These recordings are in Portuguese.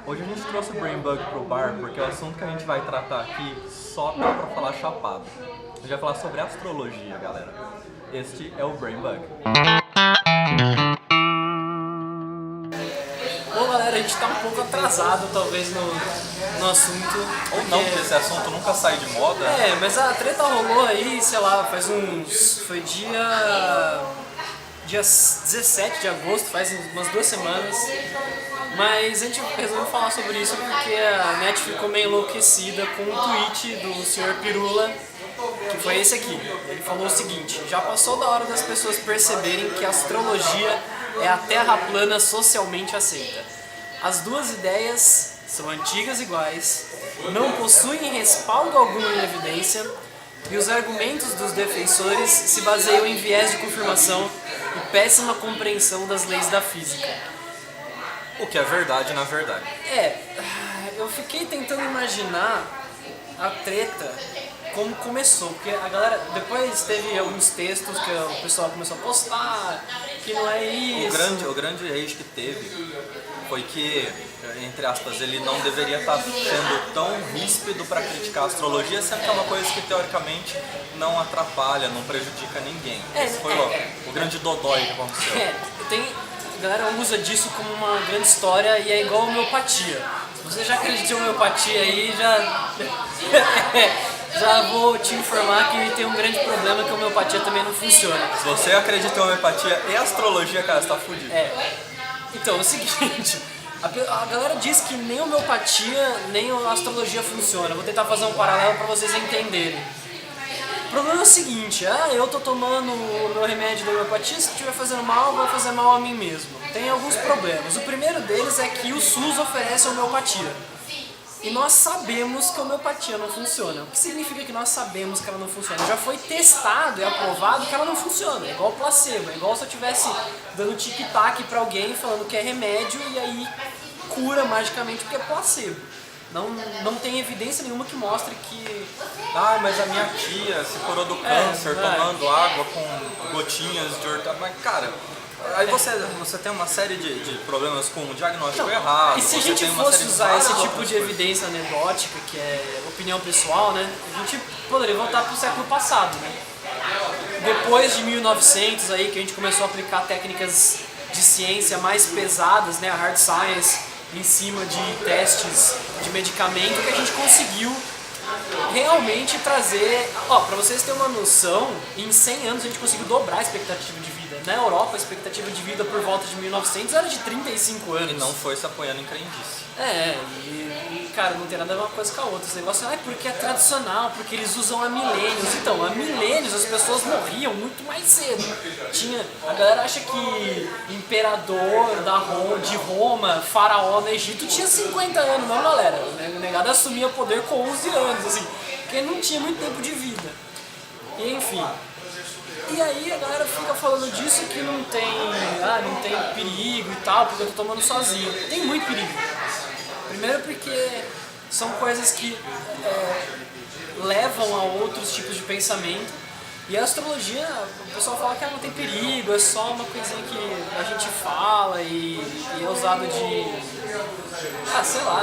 Hoje a gente trouxe o Brain Bug pro bar porque o assunto que a gente vai tratar aqui só dá pra falar chapado. A gente vai falar sobre astrologia, galera. Este é o Brain Bug. Bom, galera, a gente tá um pouco atrasado, talvez, no assunto. Ou não, porque esse assunto nunca sai de moda. É, mas a treta rolou aí, sei lá, faz uns... Foi dia 17 de agosto, faz umas 2 semanas. Mas a gente resolveu falar sobre isso porque a net ficou meio enlouquecida com um tweet do Sr. Pirula, que foi esse aqui. Ele falou o seguinte: já passou da hora das pessoas perceberem que a astrologia é a terra plana socialmente aceita. As duas ideias são antigas iguais, não possuem respaldo algum em evidência, e os argumentos dos defensores se baseiam em viés de confirmação e péssima compreensão das leis da física. O que é verdade na verdade. Eu fiquei tentando imaginar a treta, como começou, porque a galera, depois teve alguns textos que o pessoal começou a postar, que não é isso. O grande rage que teve foi que, entre aspas, ele não deveria estar sendo tão ríspido para criticar a astrologia, sendo que é uma coisa que teoricamente não atrapalha, não prejudica ninguém. Esse foi o grande dodói que aconteceu. A galera usa disso como uma grande história e é igual a homeopatia. Se você já acredita em homeopatia aí, já vou te informar que tem um grande problema, que a homeopatia também não funciona. Se você acredita em homeopatia e astrologia, cara, você tá fudido. Então, é o seguinte, a galera diz que nem homeopatia, nem a astrologia funciona. Vou tentar fazer um paralelo para vocês entenderem. O problema é o seguinte, eu tô tomando o meu remédio da homeopatia, se estiver fazendo mal, vai fazer mal a mim mesmo. Tem alguns problemas. O primeiro deles é que o SUS oferece homeopatia. E nós sabemos que a homeopatia não funciona. O que significa que nós sabemos que ela não funciona? Já foi testado e aprovado que ela não funciona. É igual placebo, é igual se eu estivesse dando tic-tac pra alguém falando que é remédio e aí cura magicamente porque é placebo. Não tem evidência nenhuma que mostre que... Mas a minha tia se curou do câncer tomando água com gotinhas de hortelã. Mas, cara, aí você tem uma série de problemas com o diagnóstico errado. E se a gente fosse usar esse tipo de evidência anedótica, que é opinião pessoal, né? A gente poderia voltar pro século passado, né? Depois de 1900 aí, que a gente começou a aplicar técnicas de ciência mais pesadas, né? A hard science, em cima de testes de medicamento, que a gente conseguiu realmente trazer... Pra vocês terem uma noção, em 100 anos a gente conseguiu dobrar a expectativa de vida. Na Europa, a expectativa de vida por volta de 1900 era de 35 anos. E não foi se apoiando em crendice. Cara, não tem nada a ver uma coisa com a outra. Esse negócio porque é tradicional, porque eles usam há milênios. Então, há milênios as pessoas morriam muito mais cedo. A galera acha que imperador de Roma, faraó no Egito, tinha 50 anos. Não, galera. O negado assumia poder com 11 anos, assim, porque não tinha muito tempo de vida. E, enfim... E aí a galera fica falando disso que não tem perigo e tal, porque eu tô tomando sozinho. Tem muito perigo. Primeiro porque são coisas que levam a outros tipos de pensamento. E a astrologia, o pessoal fala que não tem perigo, é só uma coisinha que a gente fala e é usado sei lá,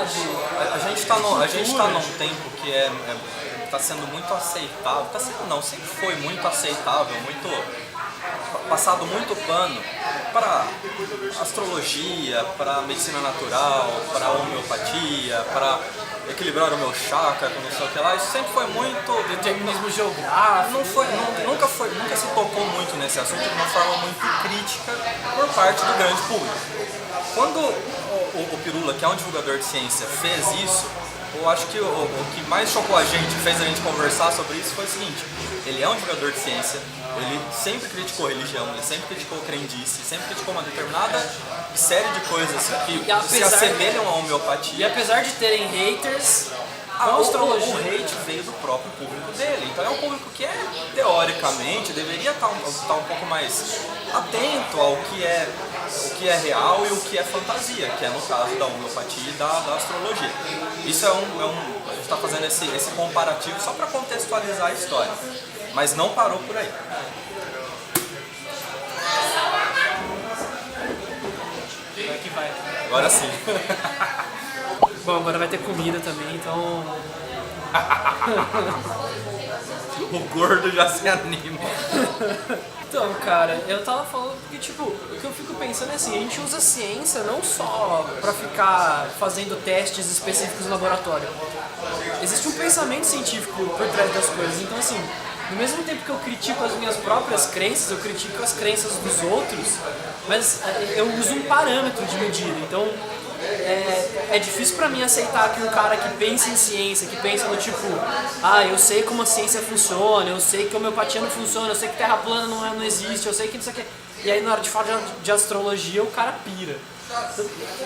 A gente tá num tempo que tá sendo muito aceitável, sempre foi muito aceitável, passado muito pano para astrologia, para medicina natural, para homeopatia, para equilibrar o meu chakra, com não sei o que lá. Isso sempre foi muito determinismo geográfico. Nunca se tocou muito nesse assunto de uma forma muito crítica por parte do grande público. Quando o Pirula, que é um divulgador de ciência, fez isso, eu acho que o que mais chocou a gente, fez a gente conversar sobre isso, foi o seguinte: ele é um divulgador de ciência, ele sempre criticou religião, ele sempre criticou crendice, sempre criticou uma determinada série de coisas que se assemelham à homeopatia. E apesar de terem haters, o hate veio do próprio público dele. Então é um público que teoricamente, deveria estar um pouco mais atento ao que é real e o que é fantasia, que é no caso da homeopatia e da astrologia. Isso a gente está fazendo esse comparativo só para contextualizar a história. Mas não parou por aí. Vai que vai. Agora sim. Bom, agora vai ter comida também, então... O gordo já se anima. Então, cara, eu tava falando que, tipo, o que eu fico pensando é assim, a gente usa ciência não só pra ficar fazendo testes específicos no laboratório. Existe um pensamento científico por trás das coisas, então assim, no mesmo tempo que eu critico as minhas próprias crenças, eu critico as crenças dos outros, mas eu uso um parâmetro de medida, então é difícil pra mim aceitar que um cara que pensa em ciência, que pensa no tipo, eu sei como a ciência funciona, eu sei que a homeopatia não funciona, eu sei que terra plana não existe, eu sei que não sei o que. E aí na hora de falar de astrologia o cara pira.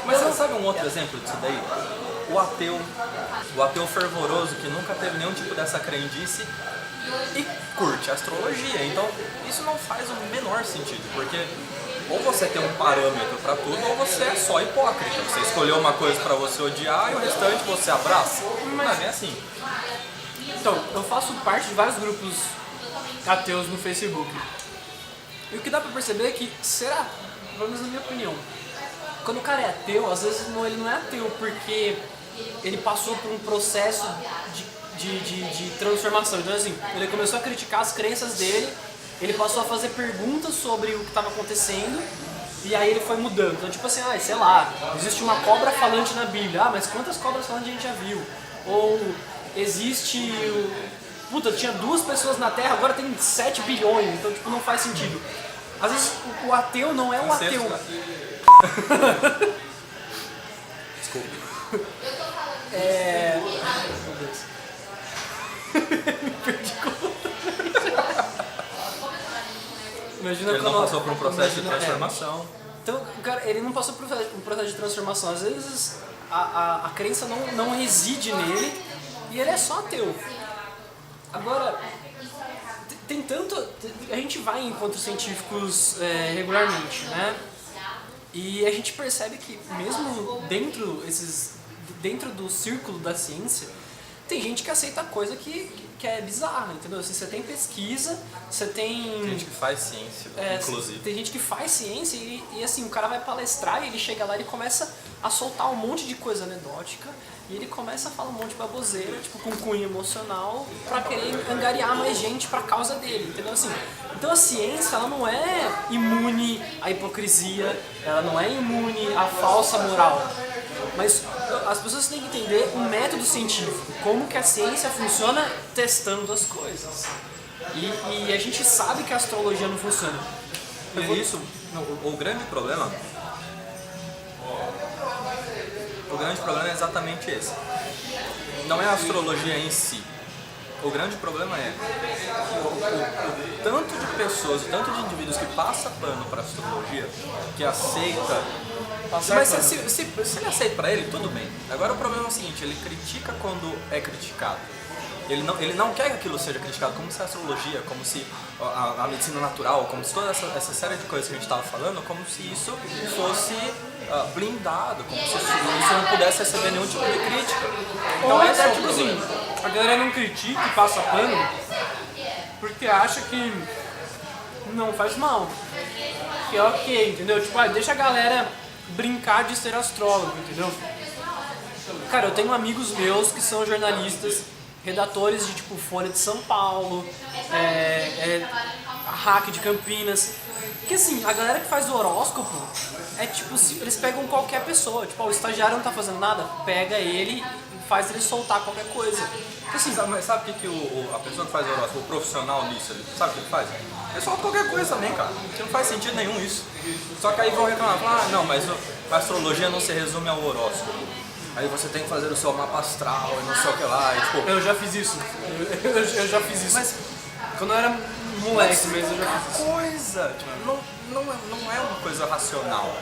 Mas você sabe um outro exemplo disso daí? O ateu fervoroso que nunca teve nenhum tipo dessa crendice e curte astrologia. Então isso não faz o menor sentido, porque ou você tem um parâmetro pra tudo, ou você é só hipócrita. Você escolheu uma coisa pra você odiar e o restante você abraça. Mas não é bem assim. Então, eu faço parte de vários grupos ateus no Facebook. E o que dá pra perceber é que, será, pelo menos na minha opinião, quando o cara é ateu, às vezes ele não é ateu porque ele passou por um processo de transformação. Então, assim, ele começou a criticar as crenças dele, ele passou a fazer perguntas sobre o que estava acontecendo e aí ele foi mudando. Então, tipo assim, sei lá, existe uma cobra falante na Bíblia. Mas quantas cobras falantes a gente já viu? Ou existe... Puta, tinha 2 pessoas na Terra, agora tem 7 bilhões. Então, tipo, não faz sentido. Às vezes, o ateu não é um ateu. Desculpa. Meu Deus. Me perdi Imagina ele não quando- passou por um processo de imagina- transformação. Então, cara, ele não passou por um processo de transformação. Às vezes a crença não reside nele e ele é só ateu. Agora, tem tanto... A gente vai em encontros científicos regularmente, né? E a gente percebe que mesmo dentro do círculo da ciência, tem gente que aceita coisa que é bizarra, entendeu? Assim, você tem pesquisa, você tem... Tem gente que faz ciência, inclusive. Tem gente que faz ciência e assim, o cara vai palestrar e ele chega lá e ele começa a soltar um monte de coisa anedótica e ele começa a falar um monte de baboseira, tipo, com cunho emocional, pra querer angariar mais gente pra causa dele, entendeu? Assim, então a ciência, ela não é imune à hipocrisia, ela não é imune à falsa moral. Mas as pessoas têm que entender o método científico, como que a ciência funciona testando as coisas. E a gente sabe que a astrologia não funciona. E isso, o grande problema é exatamente esse. Não é a astrologia em si. O grande problema é o tanto de pessoas, o tanto de indivíduos que passa pano para astrologia, que aceita. Mas se ele aceita para ele, tudo bem. Agora o problema é o seguinte, ele critica quando é criticado. Ele não quer que aquilo seja criticado, como se a astrologia, como se a medicina natural, como se toda essa série de coisas que a gente estava falando, como se isso fosse blindado, como se isso não pudesse receber nenhum tipo de crítica. Então esse é o tipo problema. assim, a galera não critica e passa pano porque acha que não faz mal. Que é ok, entendeu? Tipo, deixa a galera brincar de ser astrólogo, entendeu? Cara, eu tenho amigos meus que são jornalistas, redatores de tipo Folha de São Paulo, Hack de Campinas. Que assim, a galera que faz o horóscopo é tipo, eles pegam qualquer pessoa, tipo, o estagiário não tá fazendo nada, pega ele e faz ele soltar qualquer coisa. Porque, assim, sabe o que a pessoa que faz o horóscopo, o profissional nisso, sabe o que ele faz? Ele solta qualquer coisa também, cara. Não faz sentido nenhum isso. Só que aí vão reclamar, falar, não, mas a astrologia não se resume ao horóscopo. Aí você tem que fazer o seu mapa astral e não sei o que lá. E, tipo, Eu já fiz isso. Eu já fiz isso. Mas quando eu era moleque mesmo, eu já fiz isso. coisa, tipo, não é uma coisa racional.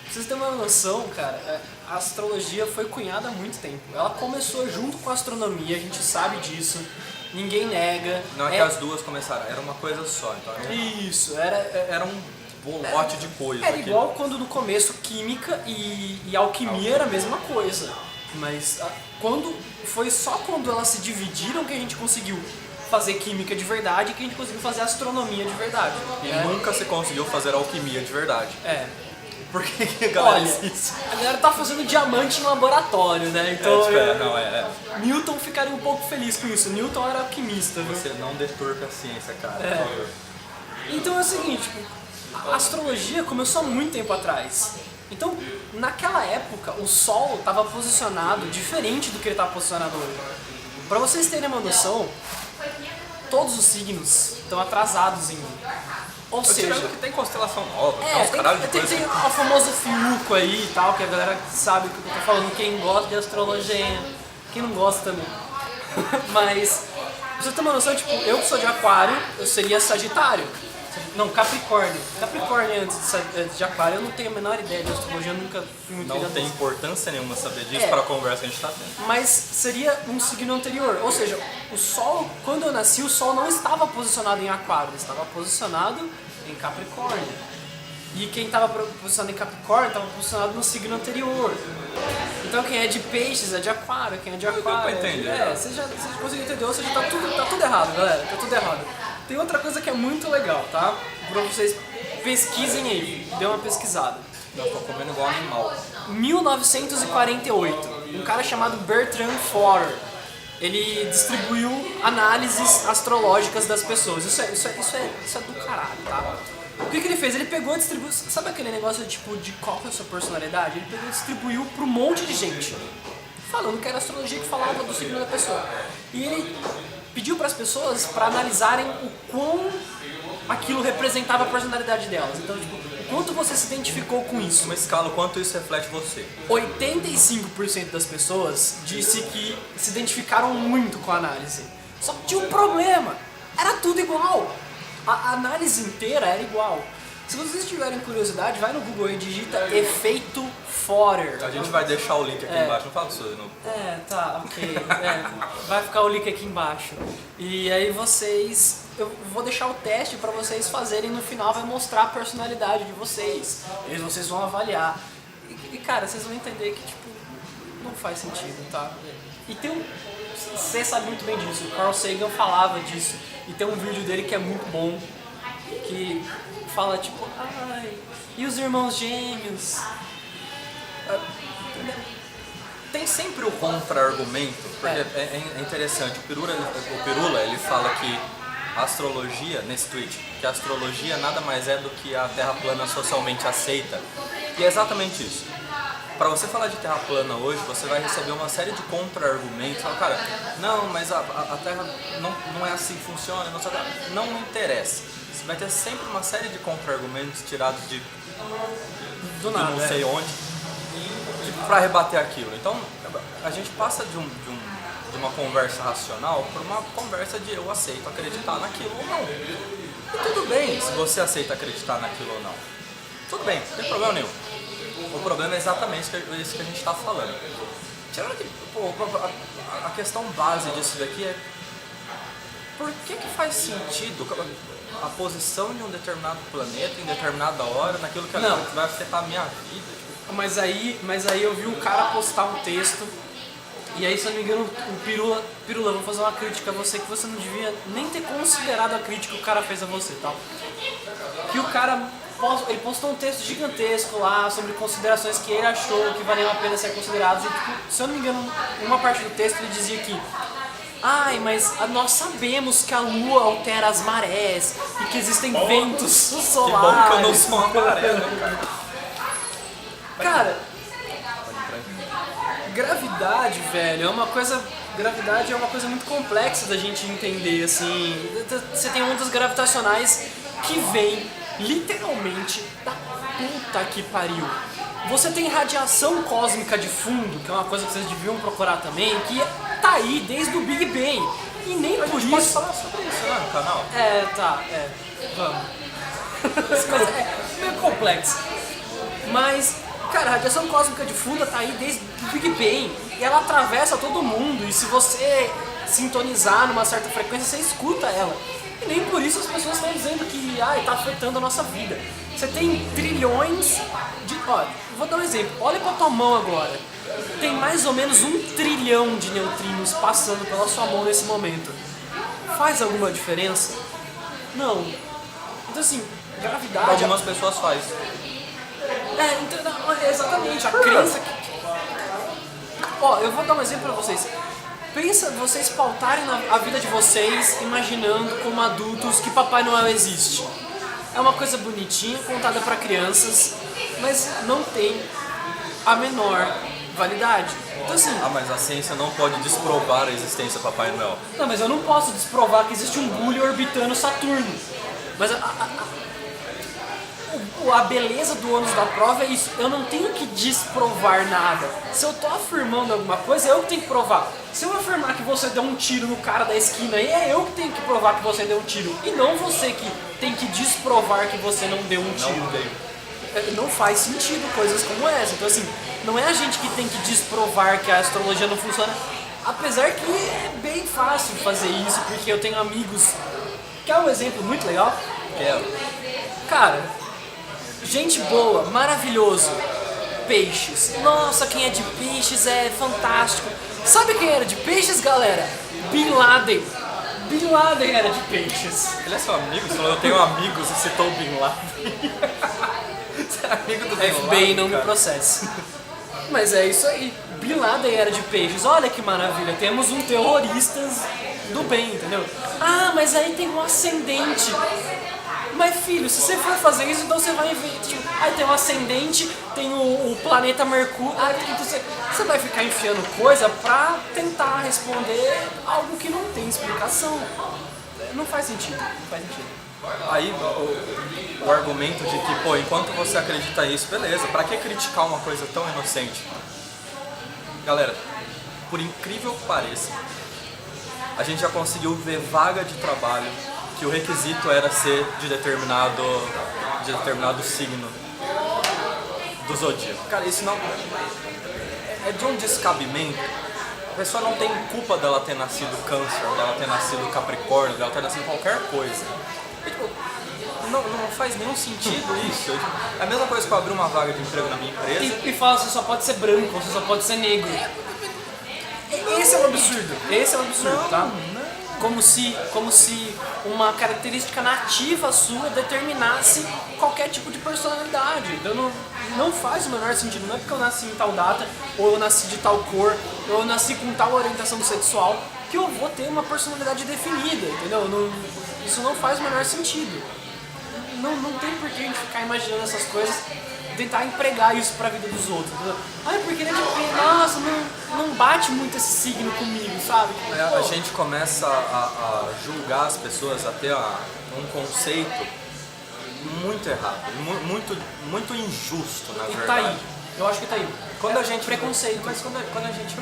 Pra vocês terem uma noção, cara, a astrologia foi cunhada há muito tempo. Ela começou junto com a astronomia, a gente sabe disso, ninguém nega. Não é que as duas começaram, era uma coisa só. Então Isso, era um bolote de coisa. era igual quando no começo química e alquimia era a mesma coisa. Mas foi só quando elas se dividiram que a gente conseguiu fazer química de verdade e que a gente conseguiu fazer astronomia de verdade. E nunca se conseguiu fazer alquimia de verdade. Por que a galera Olha, diz isso? a galera tá fazendo diamante no laboratório, né? Então Newton ficaria um pouco feliz com isso. Newton era alquimista, viu? Você não deturpa a ciência, cara. É. Então é o seguinte, tipo, a astrologia começou há muito tempo atrás. Então, naquela época, o Sol estava posicionado diferente do que ele está posicionado hoje. Para vocês terem uma noção, todos os signos estão atrasados em. Ou seja, que tem constelação nova, tem uns caralho de tem coisa. o famoso fiuco aí e tal, que a galera sabe o que eu tô falando, quem gosta de astrologia, quem não gosta também. Mas, pra você ter uma noção, tipo, eu que sou de aquário, eu seria sagitário. Não, Capricórnio. Capricórnio antes de aquário, eu não tenho a menor ideia de astrologia, eu nunca fui muito Não tem importância nenhuma saber disso para a conversa que a gente está tendo. Mas seria um signo anterior, ou seja, o Sol, quando eu nasci, o Sol não estava posicionado em aquário, ele estava posicionado em Capricórnio. E quem estava posicionado em Capricórnio estava posicionado no signo anterior. Então quem é de peixes é de aquário, quem é de aquário você já conseguiu entender, ou seja, tá tudo errado, galera, tá tudo errado. Tem outra coisa que é muito legal, tá? Pra vocês pesquisem aí, dê uma pesquisada. Eu tô comendo igual animal. 1948, um cara chamado Bertrand Forer, ele distribuiu análises astrológicas das pessoas. Isso é do caralho, tá? O que ele fez? Ele pegou e distribuiu. Sabe aquele negócio tipo de qual é a sua personalidade? Ele pegou e distribuiu para um monte de gente, falando que era astrologia que falava do signo da pessoa. E ele pediu para as pessoas para analisarem o quão aquilo representava a personalidade delas. Então, tipo, o quanto você se identificou com isso. Uma escala, o quanto isso reflete você? 85% das pessoas disse que se identificaram muito com a análise. Só que tinha um problema. Era tudo igual. A análise inteira era igual. Se vocês tiverem curiosidade, vai no Google e digita efeito Forer. A gente vai deixar o link aqui embaixo, não fala isso não. Tá, ok. Vai ficar o link aqui embaixo. E aí eu vou deixar o teste para vocês fazerem, no final vai mostrar a personalidade de vocês. E vocês vão avaliar. E cara, vocês vão entender que tipo, não faz sentido, tá? E você sabe muito bem disso, o Carl Sagan falava disso. E tem um vídeo dele que é muito bom, que fala tipo, ai, e os irmãos gêmeos? Tem sempre o contra-argumento, porque é interessante. O Pirula ele fala que a astrologia, nesse tweet, que a astrologia nada mais é do que a Terra plana socialmente aceita. E é exatamente isso. Para você falar de Terra plana hoje, você vai receber uma série de contra-argumentos. Fala, cara, não, mas a Terra não é assim que funciona, não interessa. Você vai ter sempre uma série de contra-argumentos tirados do nada, não sei onde, para rebater aquilo. Então, a gente passa de uma conversa racional para uma conversa de eu aceito acreditar naquilo ou não. E tudo bem se você aceita acreditar naquilo ou não. Tudo bem, não tem problema nenhum. O problema é exatamente isso que a gente está falando. Tirando que, a questão base disso daqui é por que faz sentido a posição de um determinado planeta em determinada hora naquilo que vai afetar a minha vida? Mas aí eu vi um cara postar um texto, e aí, se eu não me engano, o Pirula, vou fazer uma crítica a você que você não devia nem ter considerado a crítica que o cara fez a você, tá? Que o cara ele postou um texto gigantesco lá sobre considerações que ele achou que valiam a pena ser consideradas, e tipo, se eu não me engano, uma parte do texto ele dizia que mas nós sabemos que a Lua altera as marés e que existem ventos solares. Que bom que eu não sou uma maré, né? Cara, gravidade, velho, gravidade é uma coisa muito complexa da gente entender, assim. Você tem ondas gravitacionais que vêm literalmente da puta que pariu. Você tem radiação cósmica de fundo, que é uma coisa que vocês deviam procurar também, que tá aí desde o Big Bang. E nem por isso... Pode falar sobre isso, né, no canal? Vamos. É meio complexo. Mas, cara, a radiação cósmica de fundo tá aí desde o Big Bang. E ela atravessa todo mundo. E se você sintonizar numa certa frequência, você escuta ela. E nem por isso as pessoas estão dizendo que tá afetando a nossa vida. Você tem trilhões de... Olha, vou dar um exemplo. Olha pra tua mão agora. Tem mais ou menos 1 trilhão de neutrinos passando pela sua mão nesse momento. Faz alguma diferença? Não. Então assim, gravidade... Algumas pessoas fazem. Então, exatamente, a crença que... Ó, eu vou dar um exemplo pra vocês. Pensa vocês pautarem a vida de vocês imaginando como adultos que Papai Noel existe. É uma coisa bonitinha, contada pra crianças, mas não tem a menor validade. Então assim... mas a ciência não pode desprovar a existência do Papai Noel. Não, mas eu não posso desprovar que existe um bully orbitando Saturno. Mas a beleza do ônus da prova é isso. Eu não tenho que desprovar nada. Se eu tô afirmando alguma coisa, é eu que tenho que provar. Se eu afirmar que você deu um tiro no cara da esquina aí, é eu que tenho que provar que você deu um tiro. E não você que tem que desprovar que você não deu um tiro. Não faz sentido coisas como essa. Então assim, não é a gente que tem que desprovar que a astrologia não funciona. Apesar que é bem fácil fazer isso, porque eu tenho amigos... Quer um exemplo muito legal? Quero. Cara, gente boa, maravilhoso. Peixes. Nossa, quem é de peixes é fantástico. Sabe quem era de peixes, galera? Bin Laden. Bin Laden era de peixes. Ele é seu amigo? Você falou, eu tenho amigos e citou o Bin Laden. Você é amigo do Bin Laden? FBI não me processe. Mas é isso aí. Bin Laden era de peixes. Olha que maravilha. Temos um terrorista do bem, entendeu? Ah, mas aí tem um ascendente. Mas filho, se você for fazer isso, então você vai ver, tipo, aí tem um ascendente, tem o planeta Mercúrio, então você vai ficar enfiando coisa pra tentar responder algo que não tem explicação. Não faz sentido, não faz sentido. Aí o argumento de que, pô, enquanto você acredita nisso, beleza, pra que criticar uma coisa tão inocente? Galera, por incrível que pareça, a gente já conseguiu ver vaga de trabalho que o requisito era ser de determinado signo do zodíaco. Cara, isso não é de um descabimento. A pessoa não tem culpa dela ter nascido câncer, dela ter nascido capricórnio, dela ter nascido qualquer coisa. E, tipo, não faz nenhum sentido isso. É a mesma coisa que eu abrir uma vaga de emprego na minha empresa E fala, você só pode ser branco, você só pode ser negro. Esse é um absurdo. Esse é um absurdo, tá? Como se uma característica nativa sua determinasse qualquer tipo de personalidade. Então não faz o menor sentido. Não é porque eu nasci em tal data, ou eu nasci de tal cor, ou eu nasci com tal orientação sexual, que eu vou ter uma personalidade definida, entendeu? Isso não faz o menor sentido. Não tem por que a gente ficar imaginando essas coisas, tentar empregar isso pra vida dos outros. Entendeu? Porque ele é de pé, nossa, não bate muito esse signo comigo, sabe? A gente começa a julgar as pessoas, a ter um conceito muito errado, muito injusto, na verdade. E tá aí, eu acho que tá aí. Quando a gente preconceito. Mas quando a gente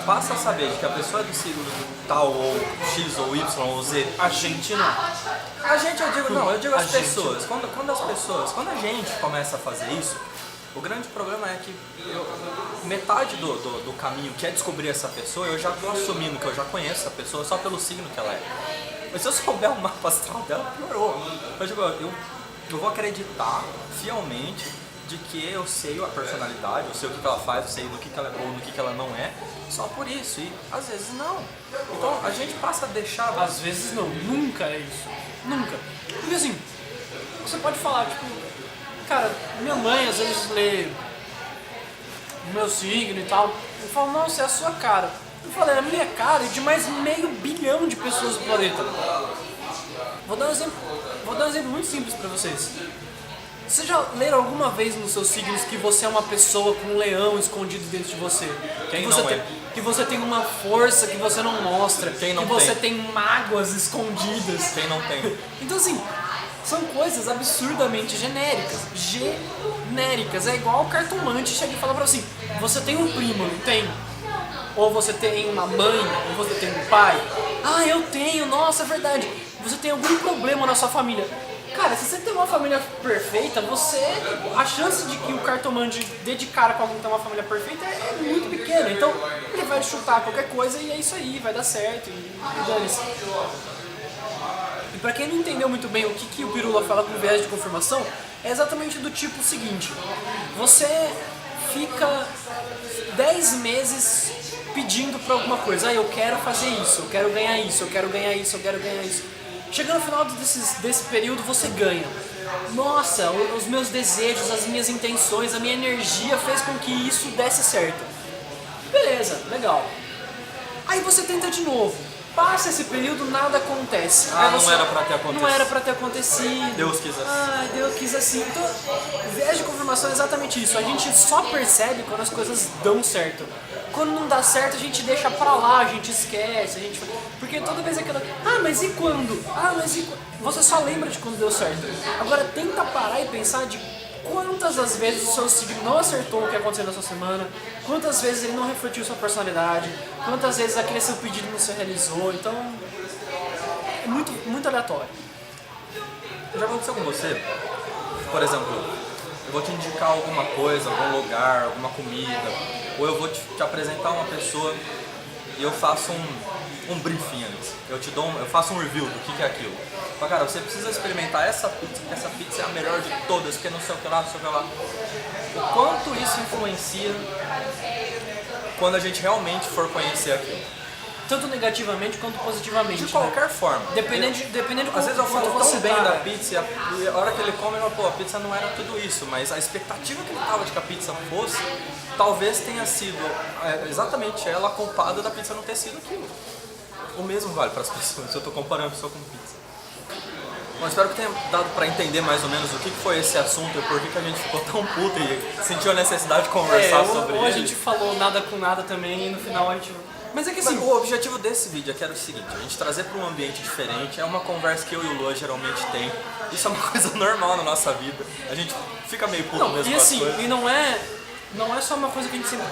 passa a saber de que a pessoa é do signo tal, ou X, ou Y, ou Z, A gente não. a gente, eu digo A as gente. pessoas. Quando a gente começa a fazer isso, o grande problema é que metade do caminho, que é descobrir essa pessoa, eu já tô assumindo que eu já conheço essa pessoa só pelo signo que ela é. Mas se eu souber o mapa astral dela, piorou. Eu vou acreditar fielmente de que eu sei a personalidade, eu sei o que ela faz, eu sei do que ela é boa, do que ela não é, só por isso. E às vezes não. Então a gente passa a deixar... Às vezes não, nunca é isso. Nunca. Porque assim, você pode falar, tipo, cara, minha mãe às vezes lê o meu signo e tal, eu falo, nossa, é a sua cara. Eu falei, é a minha cara e de mais 500 milhão de pessoas do planeta. Vou dar um exemplo muito simples pra vocês. Vocês já leram alguma vez nos seus signos que você é uma pessoa com um leão escondido dentro de você? Que você tem uma força que você não mostra. Quem não que você tem? tem mágoas escondidas. Quem não tem? Então assim, são coisas absurdamente genéricas. Genéricas. É igual o cartomante chega e fala pra você, você tem um primo, não tem? Ou você tem uma mãe, ou você tem um pai. Ah, eu tenho, nossa, é verdade. Você tem algum problema na sua família. Cara, se você tem uma família perfeita, a chance de que o cartomante dê de cara com alguém que tem uma família perfeita é muito pequena. Então, ele vai chutar qualquer coisa e é isso aí, vai dar certo e dane-se. E pra quem não entendeu muito bem o que o Pirula fala com viés de confirmação, é exatamente do tipo seguinte. Você fica 10 meses pedindo pra alguma coisa. Ah, eu quero fazer isso, eu quero ganhar isso, eu quero ganhar isso, eu quero ganhar isso. Chega no final desse período, você ganha. nossa, os meus desejos, as minhas intenções, a minha energia fez com que isso desse certo. Beleza, legal. Aí você tenta de novo. Passa esse período, nada acontece. Ah, não era pra ter acontecido. Não era pra ter acontecido. Deus quis assim. Ah, Deus quis assim. Então, viés de confirmação é exatamente isso. A gente só percebe quando as coisas dão certo. Quando não dá certo, a gente deixa pra lá, a gente esquece, a gente... Porque toda vez aquela... Ah, mas e quando? Ah, mas e quando? Você só lembra de quando deu certo. Agora tenta parar e pensar de quantas das vezes o seu signo não acertou o que aconteceu na sua semana, quantas vezes ele não refletiu sua personalidade, quantas vezes aquele seu pedido não se realizou. Então, é muito, muito aleatório. Já aconteceu com você? Por exemplo, eu vou te indicar alguma coisa, algum lugar, alguma comida, ou eu vou te apresentar uma pessoa e eu faço um briefing antes. Eu faço um review do que é aquilo. Fala, cara, você precisa experimentar essa pizza, porque essa pizza é a melhor de todas, porque não sei o que lá, não sei o que lá. O quanto isso influencia quando a gente realmente for conhecer aquilo? Tanto negativamente quanto positivamente. De qualquer forma. Dependendo de Às vezes eu falo você tão bem tá. da pizza e a hora que ele come, eu falo, pô, a pizza não era tudo isso, mas a expectativa que ele tava de que a pizza fosse, talvez tenha sido exatamente ela a culpada da pizza não ter sido aquilo. O mesmo vale para as pessoas, se eu tô comparando a pessoa com pizza. Bom, espero que tenha dado pra entender mais ou menos o que foi esse assunto e por que a gente ficou tão puto e sentiu a necessidade de conversar sobre ou ele. a gente falou nada com nada também e no final a gente... Mas é que assim... O objetivo desse vídeo aqui era o seguinte, a gente trazer para um ambiente diferente, é uma conversa que eu e o Lua geralmente tem. Isso é uma coisa normal na nossa vida, a gente fica meio puto mesmo e com as assim, coisas. e não é só uma coisa que a gente sempre...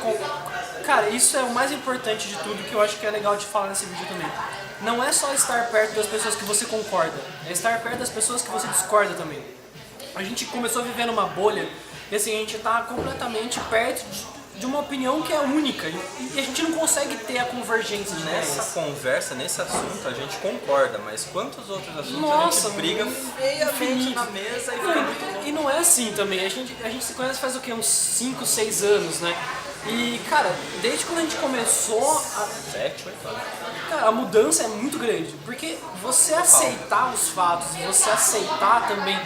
Cara, isso é o mais importante de tudo que eu acho que é legal de falar nesse vídeo também. Não é só estar perto das pessoas que você concorda, é estar perto das pessoas que você discorda também. A gente começou a viver numa bolha e assim, a gente tá completamente perto de uma opinião que é única e a gente não consegue ter a convergência de Nessa ideias. conversa, nesse assunto, a gente concorda, mas quantos outros assuntos Nossa, a gente briga feiamente infinito. na mesa e Não, fica muito louco. e não é assim também, a gente se conhece faz o quê? Uns 5, 6 anos, né? E, cara, desde quando a gente começou, 7, 8 anos. cara, a mudança é muito grande. Porque você aceitar os fatos, você aceitar também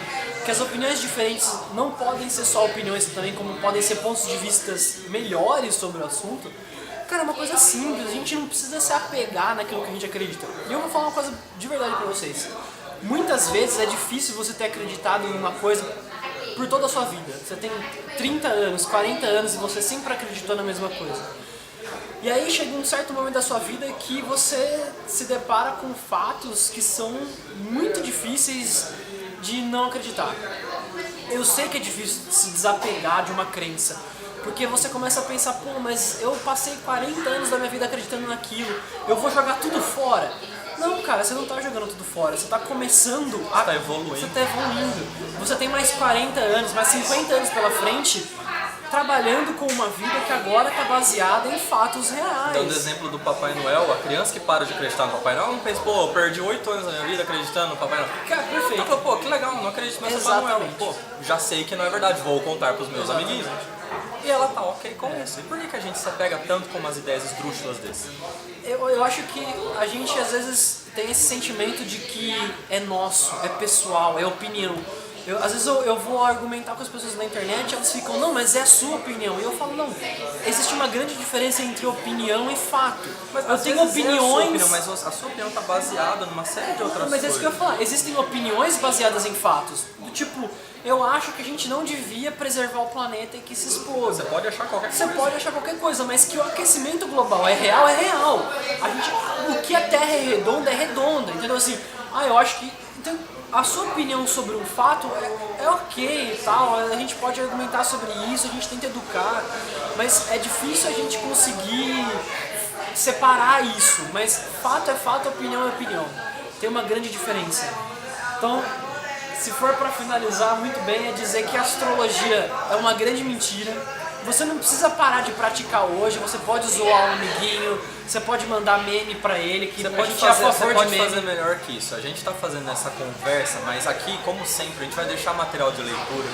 que as opiniões diferentes não podem ser só opiniões também, como podem ser pontos de vista melhores sobre o assunto, cara, é uma coisa simples, a gente não precisa se apegar naquilo que a gente acredita. E eu vou falar uma coisa de verdade pra vocês. Muitas vezes é difícil você ter acreditado em uma coisa por toda a sua vida. Você tem 30 anos, 40 anos e você sempre acreditou na mesma coisa. E aí chega um certo momento da sua vida que você se depara com fatos que são muito difíceis de não acreditar. Eu sei que é difícil se desapegar de uma crença, porque você começa a pensar, pô, mas eu passei 40 anos da minha vida acreditando naquilo, eu vou jogar tudo fora. Não, cara, você não tá jogando tudo fora, você tá começando a... Você tá evoluindo. Você tá evoluindo. Você tem mais 40 anos, mais 50 anos pela frente, trabalhando com uma vida que agora tá baseada em fatos reais. Dando exemplo do Papai Noel, a criança que para de acreditar no Papai Noel não pensa, pô, eu perdi 8 anos da minha vida acreditando no Papai Noel. Cara, perfeito. Ela fala, pô, que legal, não acredito mais no Papai Noel. Exatamente. Pô, já sei que não é verdade, vou contar pros meus Exatamente. amiguinhos. E ela tá ok com isso. E por que a gente se apega tanto com umas ideias esdrúxulas desse? Eu acho que a gente às vezes tem esse sentimento de que é nosso, é pessoal, é opinião. Às vezes eu vou argumentar com as pessoas na internet e elas ficam, não, mas é a sua opinião. E eu falo, não, existe uma grande diferença entre opinião e fato. Mas eu às tenho vezes é a sua opiniões... opinião, mas a sua opinião tá baseada numa série de outras Mas é coisas. isso que eu ia falar, existem opiniões baseadas em fatos. Do tipo, eu acho que a gente não devia preservar o planeta e que se expôs. Você pode achar qualquer Você coisa. pode achar qualquer coisa, mas que o aquecimento global é real, é real. O que a Terra é redonda, entendeu? Assim, eu acho que... Então, a sua opinião sobre um fato é ok e tal, a gente pode argumentar sobre isso, a gente tenta educar, mas é difícil a gente conseguir separar isso, mas fato é fato, opinião é opinião. Tem uma grande diferença. Então, se for para finalizar muito bem, é dizer que a astrologia é uma grande mentira. Você não precisa parar de praticar hoje, você pode zoar um amiguinho, você pode mandar meme pra ele, que a gente é a favor você de pode meme. fazer melhor que isso. A gente tá fazendo essa conversa, mas aqui, como sempre, a gente vai deixar material de leitura.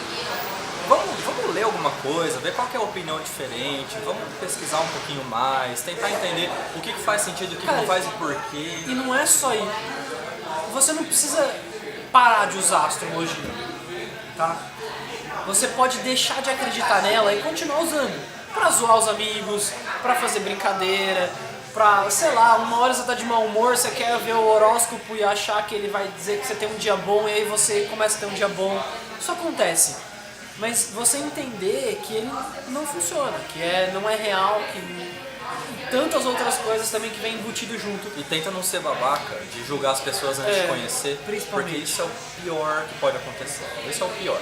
Vamos ler alguma coisa, ver qual que é a opinião diferente, vamos pesquisar um pouquinho mais, tentar entender o que faz sentido, o que não faz e por quê. E não é só isso. Você não precisa parar de usar a astrologia. tá? Você pode deixar de acreditar nela e continuar usando. Pra zoar os amigos, pra fazer brincadeira, pra, sei lá, uma hora você tá de mau humor, você quer ver o horóscopo e achar que ele vai dizer que você tem um dia bom e aí você começa a ter um dia bom. Isso acontece. Mas você entender que ele não funciona, que não é real, que e tantas outras coisas também que vem embutido junto. E tenta não ser babaca de julgar as pessoas antes de conhecer, principalmente. porque isso é o pior que pode acontecer. Esse é o pior.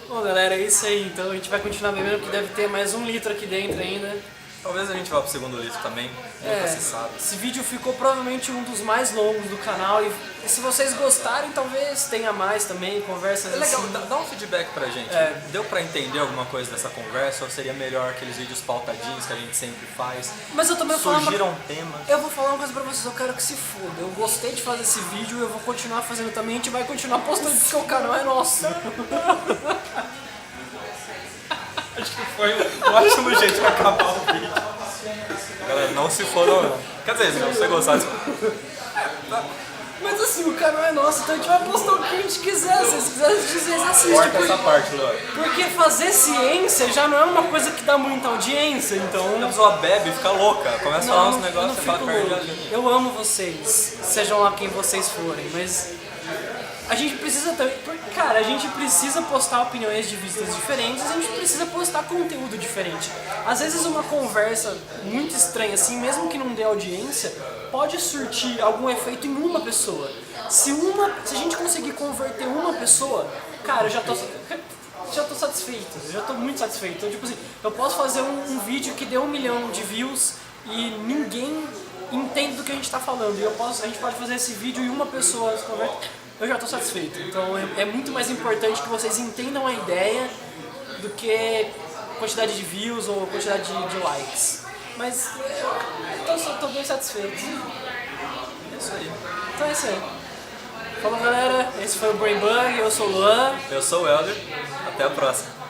Bom, galera, é isso aí. Então a gente vai continuar bebendo, porque deve ter mais 1 litro aqui dentro ainda. Talvez a gente vá pro segundo litro também, nunca se sabe. Esse vídeo ficou provavelmente um dos mais longos do canal e se vocês gostarem, talvez tenha mais também, conversas É legal, assim. dá um feedback pra gente. Deu pra entender alguma coisa dessa conversa ou seria melhor aqueles vídeos pautadinhos que a gente sempre faz? Mas eu também vou Surgiram temas. Eu vou falar uma coisa pra vocês, eu quero que se foda. Eu gostei de fazer esse vídeo, eu vou continuar fazendo também, a gente vai continuar postando porque o canal é nosso. Acho que foi um ótimo jeito de acabar o vídeo. Galera, não se fodam não. Quer dizer, se você gostar, Mas assim, o canal é nosso, então a gente vai postar o que a gente quiser. Se vocês quiserem, vocês assistem. corta essa parte, Luan. Porque fazer ciência já não é uma coisa que dá muita audiência, então... A pessoa bebe e fica louca, começa a falar uns eu negócios e fala fico perde a louco. linha. Eu amo vocês, sejam lá quem vocês forem, mas a gente precisa também, cara, a gente precisa postar opiniões de vistas diferentes, a gente precisa postar conteúdo diferente. Às vezes uma conversa muito estranha assim, mesmo que não dê audiência, pode surtir algum efeito em uma pessoa. Se a gente conseguir converter uma pessoa, cara, eu já tô satisfeito, eu já tô muito satisfeito. Então, tipo assim, eu posso fazer um vídeo que dê 1 milhão de views e ninguém entende do que a gente tá falando. E a gente pode fazer esse vídeo e uma pessoa se converte, eu já tô satisfeito. Então é muito mais importante que vocês entendam a ideia do que quantidade de views ou quantidade de likes. Mas eu tô bem satisfeito. É isso aí. Então é isso aí. Falou, galera, esse foi o Brain Bug, eu sou o Luan. Eu sou o Helder, até a próxima.